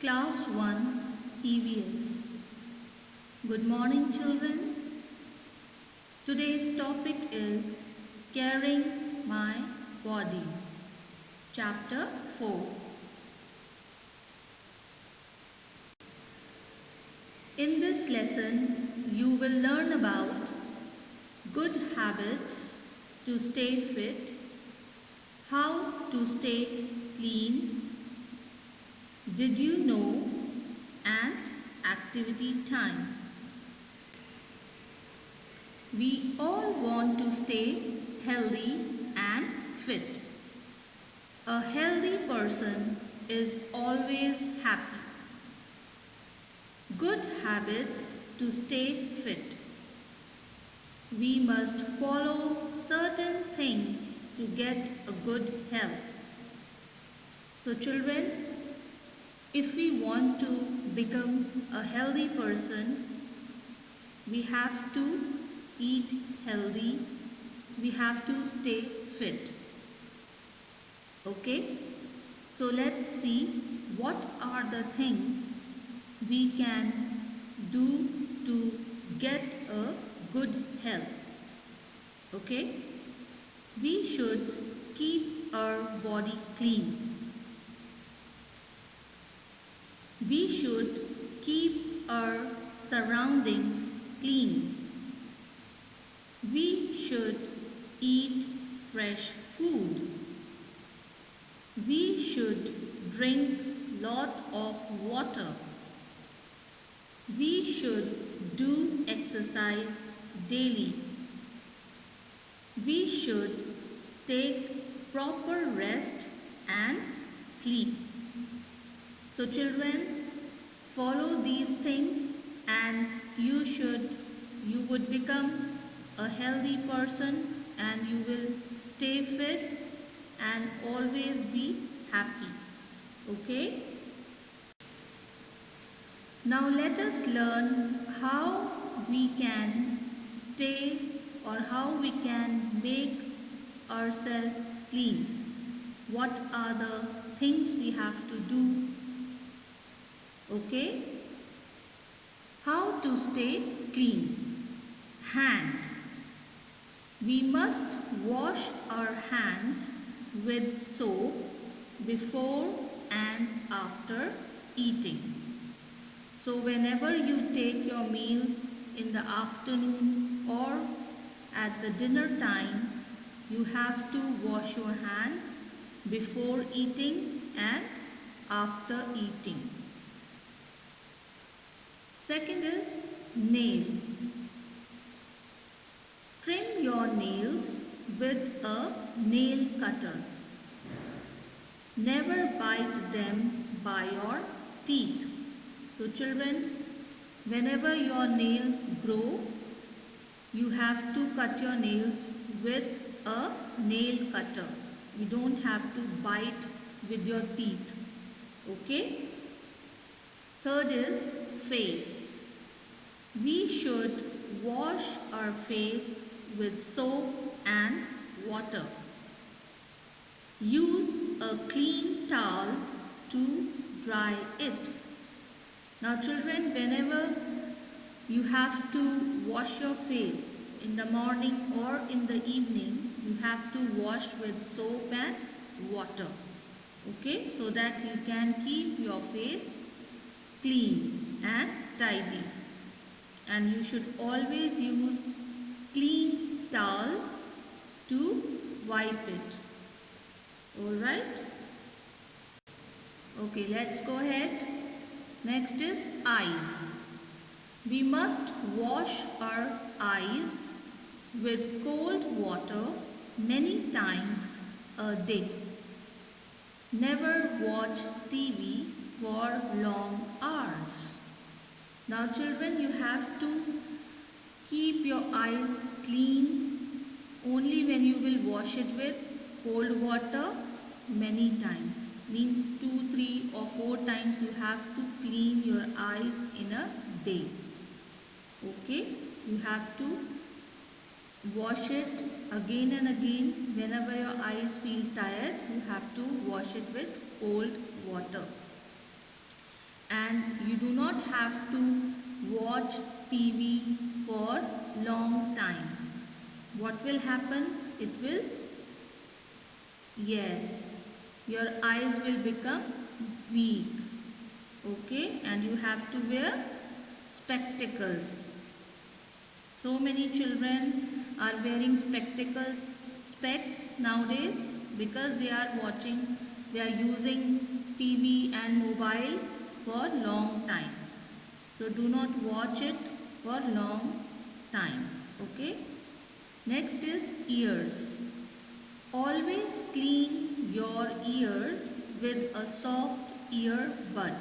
Class 1 EVS. Good morning, children. Today's topic is Caring My Body. Chapter 4. In this lesson, you will learn about good habits to stay fit, how to stay clean, did you know, and activity time. We all want to stay healthy and fit. A healthy person is always happy. Good habits to stay fit. We must follow certain things to get a good health. So children, if we want to become a healthy person, we have to eat healthy, we have to stay fit. Okay? So let's see what are the things we can do to get a good health. Okay? We should keep our body clean. We should keep our surroundings clean. We should eat fresh food. We should drink lot of water. We should do exercise daily. We should take proper rest and sleep. So children, follow these things and you would become a healthy person and you will stay fit and always be happy. Okay? Now let us learn how we can stay or how we can make ourselves clean. What are the things we have to do? Okay? How to stay clean? Hand. We must wash our hands with soap before and after eating. So whenever you take your meal in the afternoon or at the dinner time, you have to wash your hands before eating and after eating. Second is nail. Trim your nails with a nail cutter. Never bite them by your teeth. So children, whenever your nails grow, you have to cut your nails with a nail cutter. You don't have to bite with your teeth. Okay? Third is face. We should wash our face with soap and water. Use a clean towel to dry it. Now children, whenever you have to wash your face in the morning or in the evening, you have to wash with soap and water. Okay, so that you can keep your face clean and tidy. And you should always use clean towel to wipe it. Alright? Okay, let's go ahead. Next is eyes. We must wash our eyes with cold water many times a day. Never watch TV for long hours. Now children, you have to keep your eyes clean only when you will wash it with cold water many times. Means 2, 3 or 4 times you have to clean your eyes in a day. Okay? You have to wash it again and again. Whenever your eyes feel tired, you have to wash it with cold water. and you do not have to watch TV for long time. What will happen? It will, yes, your eyes will become weak. Okay, and you have to wear spectacles. So many children are wearing spectacles, specs nowadays because they are watching, they are using TV and mobile for long time. So do not watch it for long time. Okay. Next is ears. Always clean your ears with a soft ear bud.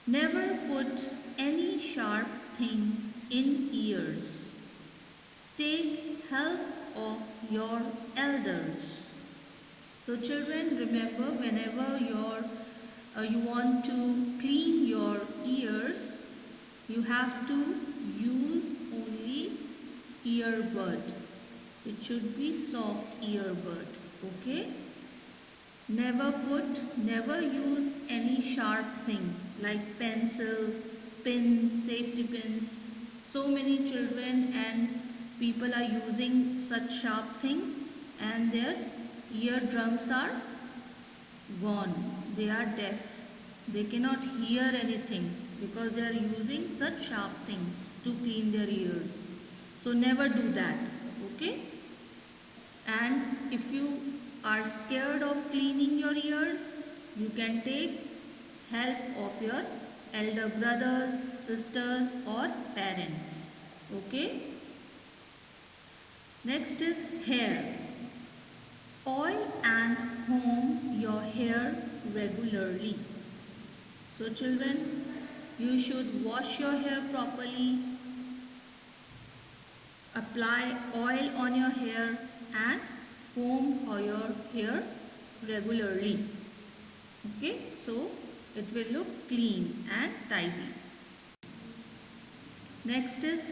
Never put any sharp thing in ears. Take help of your elders. So children, remember, whenever you want to clean your ears, you have to use only earbud. It should be soft earbud. Okay? Never use any sharp thing like pencil, pins, safety pins. So many children and people are using such sharp things and their eardrums are gone. They are deaf. They cannot hear anything because they are using such sharp things to clean their ears. So never do that. Okay? And if you are scared of cleaning your ears, you can take help of your elder brothers, sisters or parents. Okay? Next is hair. Oil and comb your hair regularly. So children, you should wash your hair properly, apply oil on your hair and comb your hair regularly. Okay, so it will look clean and tidy. Next is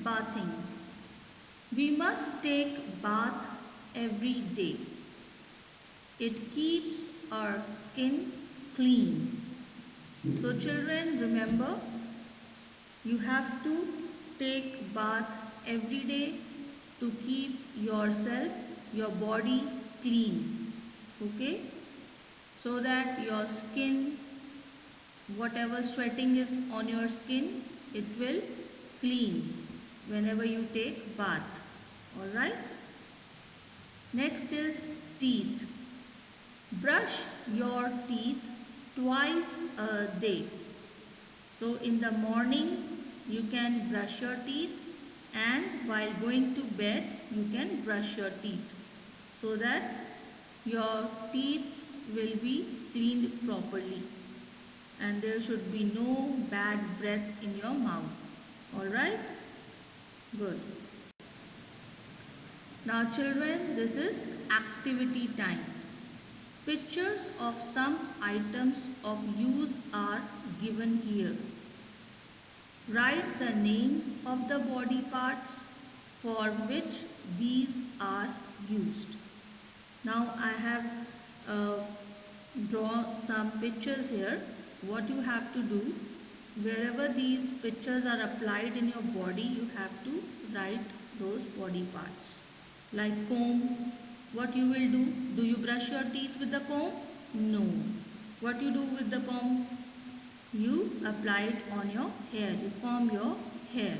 bathing. We must take bath every day. It keeps our skin clean. So children, remember, you have to take bath every day to keep yourself, your body clean. Okay? So that your skin, whatever sweating is on your skin, it will clean whenever you take bath. Alright? Next is teeth. Brush your teeth twice a day. So in the morning you can brush your teeth and while going to bed you can brush your teeth so that your teeth will be cleaned properly and there should be no bad breath in your mouth. Alright? Good. Now children, this is activity time. Pictures of some items of use are given here. Write the name of the body parts for which these are used. Now I have drawn some pictures here. What you have to do, wherever these pictures are applied in your body, you have to write those body parts. Like comb, what you will do? Do you brush your teeth with the comb? No. What you do with the comb? You apply it on your hair. You comb your hair.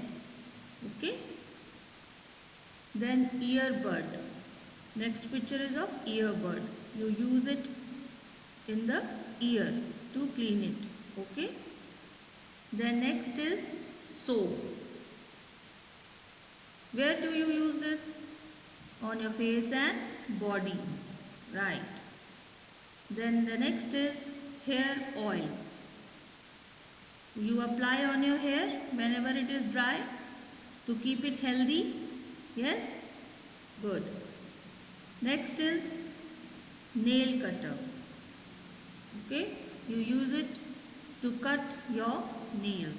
Okay? Then earbud. Next picture is of earbud. You use it in the ear to clean it. Okay? Then next is soap. Where do you use this? On your face and body. Right. Then the next is hair oil. You apply on your hair whenever it is dry to keep it healthy. Yes? Good. Next is nail cutter. Okay? You use it to cut your nails.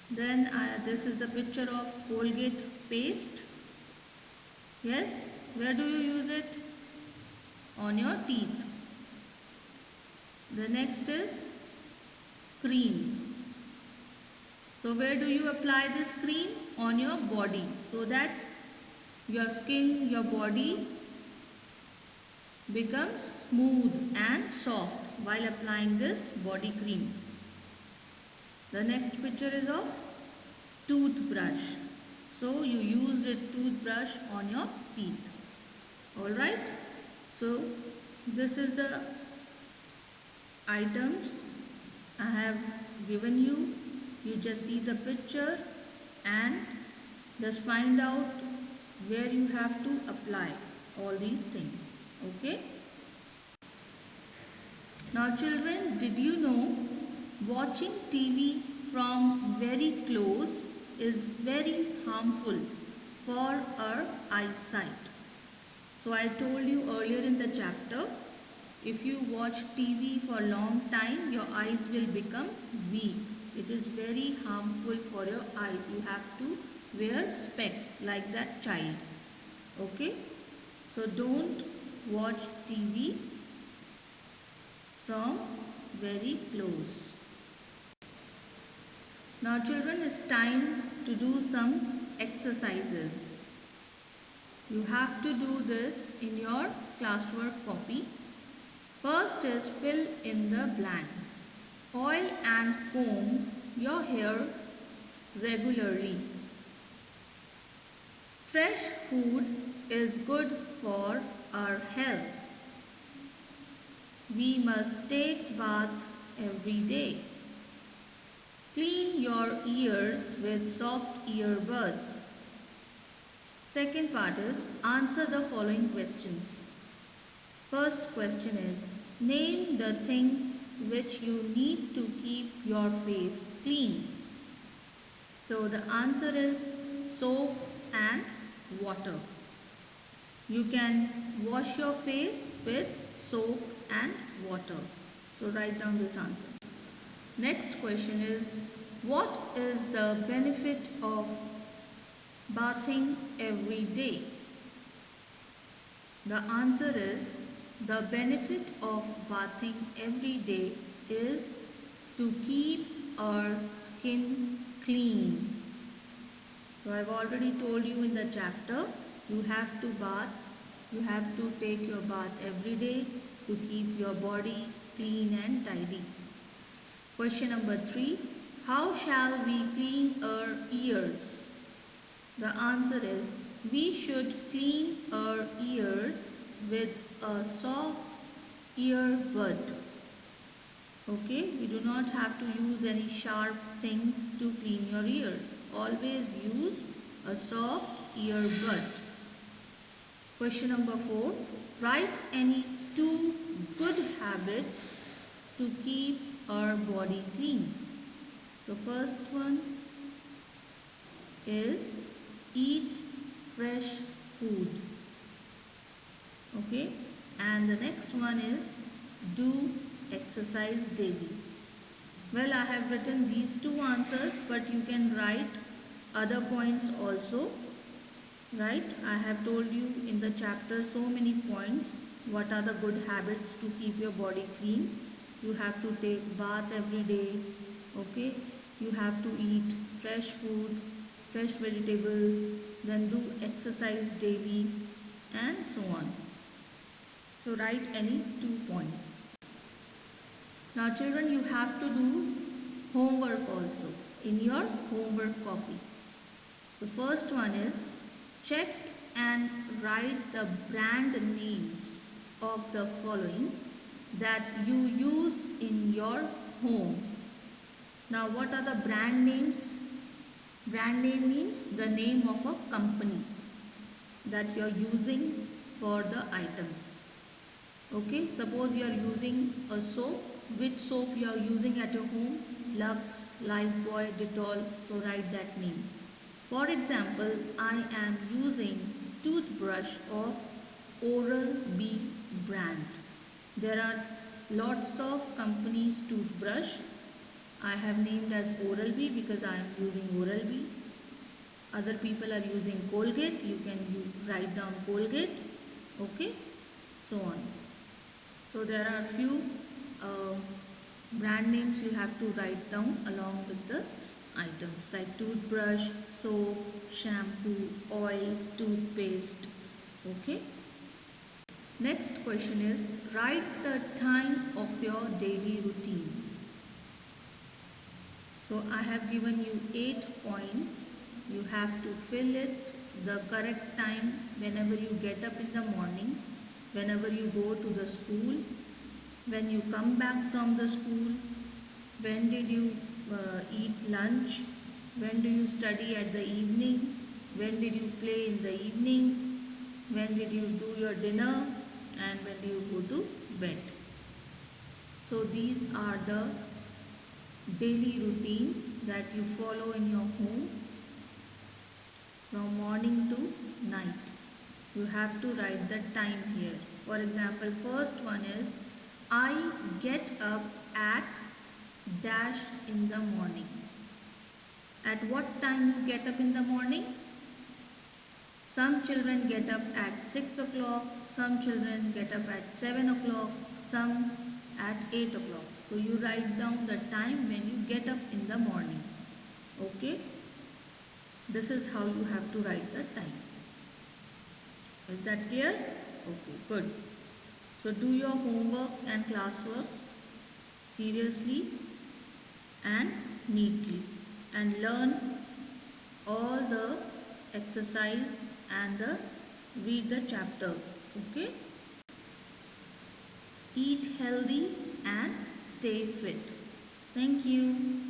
Then this is the picture of Colgate paste. Yes? Where do you use it? On your teeth. The next is cream. So where do you apply this cream? On your body, so that your skin, your body becomes smooth and soft while applying this body cream. The next picture is of toothbrush. So you use a toothbrush on your teeth. Alright. So this is the items I have given you. You just see the picture and just find out where you have to apply all these things. Okay. Now children, did you know watching TV from very close is very harmful for our eyesight? So I told you earlier in the chapter, if you watch TV for a long time, your eyes will become weak. It is very harmful for your eyes. You have to wear specs like that child. Okay? So don't watch TV from very close. Now children, it's time to do some exercises. You have to do this in your classwork copy. First is fill in the blanks. Oil and comb your hair regularly. Fresh food is good for our health. We must take bath every day. Clean your ears with soft earbuds. Second part is answer the following questions. First question is name the things which you need to keep your face clean. So the answer is soap and water. You can wash your face with soap and water. So write down this answer. Next question is what is the benefit of bathing every day? The answer is the benefit of bathing every day is to keep our skin clean. So I've already told you in the chapter, you have to bath, you have to take your bath every day to keep your body clean and tidy. Question number 3. How shall we clean our ears? The answer is we should clean our ears with a soft earbud. Okay, we do not have to use any sharp things to clean your ears. Always use a soft earbud. Question number 4. Write any 2 good habits to keep our body clean. The first one is eat fresh food. Okay, and the next one is do exercise daily. Well, I have written these 2 answers, but you can write other points also. Right? I have told you in the chapter so many points. What are the good habits to keep your body clean? You have to take bath every day. Okay? You have to eat fresh food, fresh vegetables, then do exercise daily and so on. So write any 2 points. Now children, you have to do homework also in your homework copy. The first one is check and write the brand names of the following that you use in your home. Now what are the brand names? Brand name means the name of a company that you are using for the items. Okay, suppose you are using a soap. Which soap you are using at your home? Lux, Lifebuoy, Dettol. So write that name. For example, I am using toothbrush of Oral-B brand. There are lots of companies toothbrush. I have named as Oral-B because I am using Oral-B. Other people are using Colgate. You can write down Colgate. Okay, so on. So there are few brand names you have to write down along with the items like toothbrush, soap, shampoo, oil, toothpaste. Okay. Next question is write the time of your daily routine. So I have given you 8 points. You have to fill it the correct time whenever you get up in the morning, whenever you go to the school, when you come back from the school, when did you eat lunch, when do you study at the evening, when did you play in the evening, when did you do your dinner, and when do you go to bed. So these are the daily routine that you follow in your home from morning to night. You have to write the time here. For example, first one is I get up at dash in the morning. At what time you get up in the morning? Some children get up at 6 o'clock, some children get up at 7 o'clock, some at 8 o'clock. So you write down the time when you get up in the morning. Okay? This is how you have to write the time. Is that clear? Okay, good. So do your homework and classwork seriously and neatly and learn all the exercise and read the chapter. Okay? Eat healthy and stay fit. Thank you.